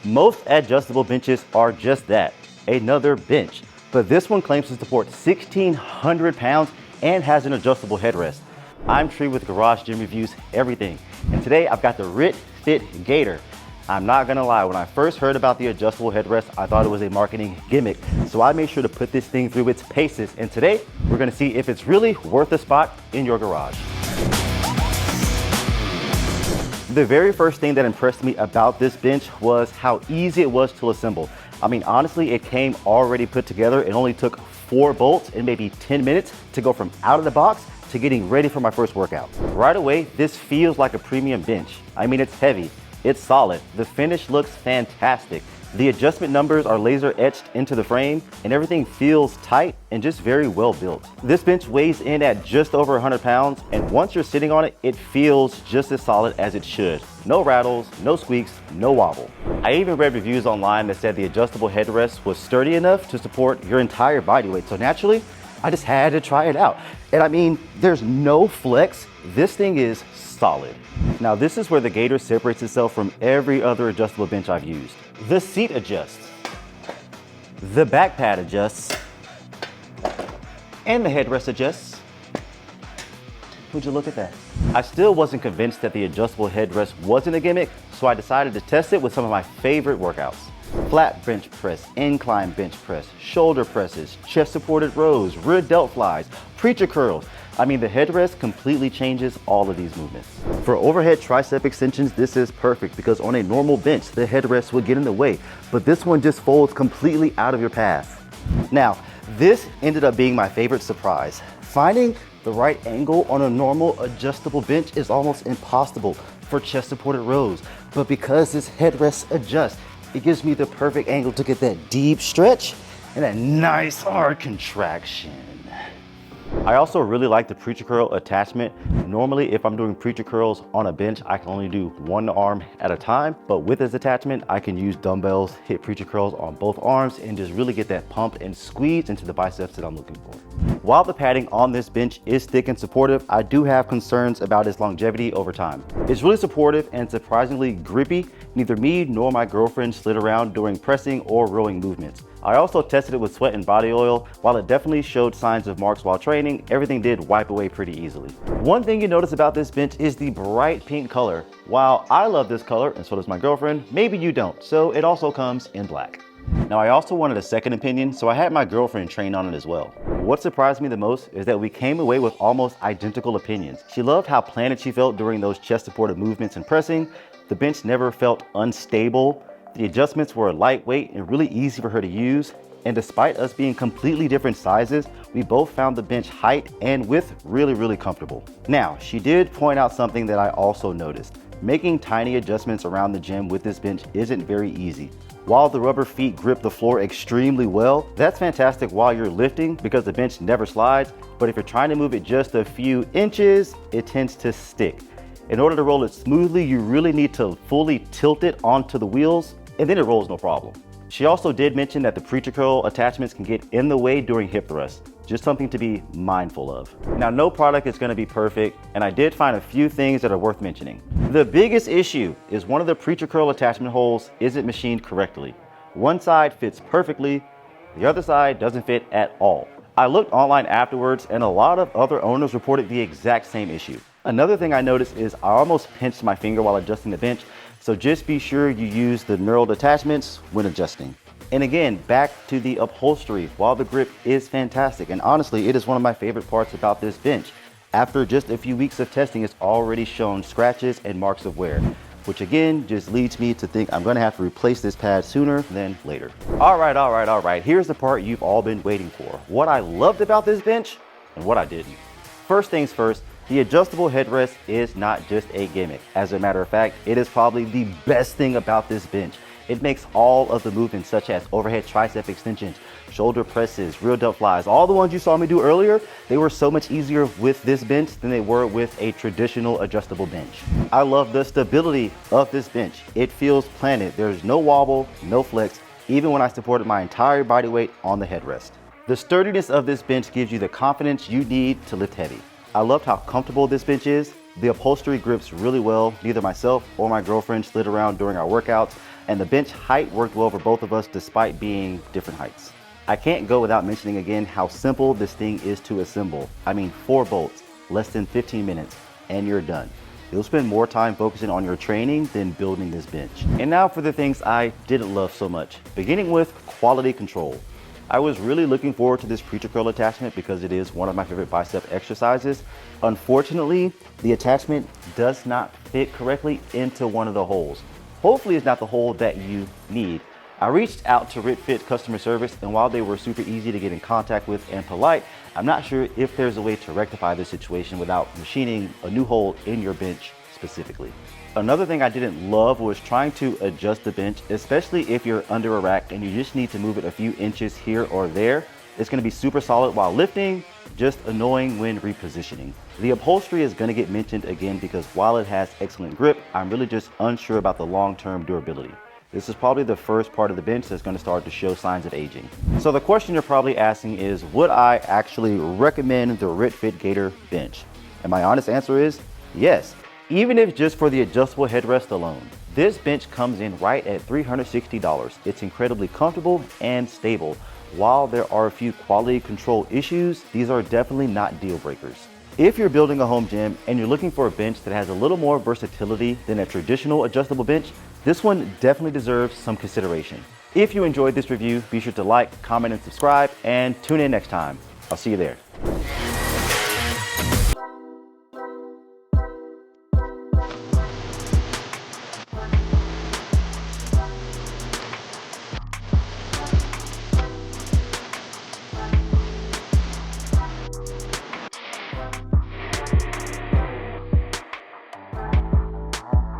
Most adjustable benches are just that, another bench. But this one claims to support 1,600 pounds and has an adjustable headrest. I'm Tree with Garage Gym Reviews Everything, and today I've got the Rit Fit Gator. I'm not gonna lie, when I first heard about the adjustable headrest, I thought it was a marketing gimmick. So I made sure to put this thing through its paces, and today we're gonna see if it's really worth a spot in your garage. The very first thing that impressed me about this bench was how easy it was to assemble. I mean, honestly, it came already put together. It only took 4 bolts and maybe 10 minutes to go from out of the box to getting ready for my first workout. Right away, this feels like a premium bench. I mean, it's heavy, it's solid, the finish looks fantastic. The adjustment numbers are laser etched into the frame and everything feels tight and just very well built. This bench weighs in at just over 100 pounds, and once you're sitting on it, it feels just as solid as it should. No rattles, no squeaks, no wobble. I even read reviews online that said the adjustable headrest was sturdy enough to support your entire body weight. So naturally, I just had to try it out. And I mean, there's no flex. This thing is solid. Now this is where the Gator separates itself from every other adjustable bench I've used. The seat adjusts, the back pad adjusts, and the headrest adjusts. Would you look at that? I still wasn't convinced that the adjustable headrest wasn't a gimmick, so I decided to test it with some of my favorite workouts. Flat bench press, incline bench press, shoulder presses, chest supported rows, rear delt flies, preacher curls. I mean, the headrest completely changes all of these movements. For overhead tricep extensions, this is perfect because on a normal bench, the headrest would get in the way, but this one just folds completely out of your path. Now, this ended up being my favorite surprise. Finding the right angle on a normal adjustable bench is almost impossible for chest supported rows, but because this headrest adjusts, it gives me the perfect angle to get that deep stretch and that nice hard contraction. I also really like the preacher curl attachment. Normally, if I'm doing preacher curls on a bench, I can only do one arm at a time, but with this attachment, I can use dumbbells, hit preacher curls on both arms, and just really get that pump and squeeze into the biceps that I'm looking for. While the padding on this bench is thick and supportive, I do have concerns about its longevity over time. It's really supportive and surprisingly grippy. Neither me nor my girlfriend slid around during pressing or rowing movements. I also tested it with sweat and body oil. While it definitely showed signs of marks while training, everything did wipe away pretty easily. One thing you notice about this bench is the bright pink color. While I love this color, and so does my girlfriend, maybe you don't, so it also comes in black. Now, I also wanted a second opinion, so I had my girlfriend train on it as well. What surprised me the most is that we came away with almost identical opinions. She loved how planted she felt during those chest supported movements and pressing. The bench never felt unstable. The adjustments were lightweight and really easy for her to use. And despite us being completely different sizes, we both found the bench height and width really comfortable. Now, she did point out something that I also noticed. Making tiny adjustments around the gym with this bench isn't very easy. While the rubber feet grip the floor extremely well, that's fantastic while you're lifting because the bench never slides. But if you're trying to move it just a few inches, it tends to stick. In order to roll it smoothly, you really need to fully tilt it onto the wheels, and then it rolls no problem. She also did mention that the preacher curl attachments can get in the way during hip thrusts. Just something to be mindful of. Now, no product is gonna be perfect, and I did find a few things that are worth mentioning. The biggest issue is one of the preacher curl attachment holes isn't machined correctly. One side fits perfectly, the other side doesn't fit at all. I looked online afterwards, and a lot of other owners reported the exact same issue. Another thing I noticed is I almost pinched my finger while adjusting the bench, so just be sure you use the knurled attachments when adjusting. And again, back to the upholstery. While the grip is fantastic, and honestly, it is one of my favorite parts about this bench. After just a few weeks of testing, it's already shown scratches and marks of wear, which again, just leads me to think I'm gonna have to replace this pad sooner than later. All right. Here's the part you've all been waiting for. What I loved about this bench and what I didn't. First things first, the adjustable headrest is not just a gimmick. As a matter of fact, it is probably the best thing about this bench. It makes all of the movements such as overhead tricep extensions, shoulder presses, rear delt flies, all the ones you saw me do earlier, they were so much easier with this bench than they were with a traditional adjustable bench. I love the stability of this bench. It feels planted. There's no wobble, no flex, even when I supported my entire body weight on the headrest. The sturdiness of this bench gives you the confidence you need to lift heavy. I loved how comfortable this bench is. The upholstery grips really well. Neither myself or my girlfriend slid around during our workouts. and the bench height worked well for both of us despite being different heights. I can't go without mentioning again how simple this thing is to assemble. I mean, 4 bolts, less than 15 minutes, and you're done. You'll spend more time focusing on your training than building this bench. And now for the things I didn't love so much, beginning with quality control. I was really looking forward to this preacher curl attachment because it is one of my favorite bicep exercises. Unfortunately, the attachment does not fit correctly into one of the holes. Hopefully it's not the hole that you need. I reached out to RitFit customer service, and while they were super easy to get in contact with and polite, I'm not sure if there's a way to rectify this situation without machining a new hole in your bench specifically. Another thing I didn't love was trying to adjust the bench, especially if you're under a rack and you just need to move it a few inches here or there. It's gonna be super solid while lifting, just annoying when repositioning. The upholstery is gonna get mentioned again because while it has excellent grip, I'm really just unsure about the long-term durability. This is probably the first part of the bench that's gonna start to show signs of aging. So the question you're probably asking is, would I actually recommend the Rit Fit Gator bench? And my honest answer is yes, even if just for the adjustable headrest alone. This bench comes in right at $360. It's incredibly comfortable and stable. While there are a few quality control issues, these are definitely not deal breakers. If you're building a home gym and you're looking for a bench that has a little more versatility than a traditional adjustable bench, this one definitely deserves some consideration. If you enjoyed this review, be sure to like, comment, and subscribe, and tune in next time. I'll see you there.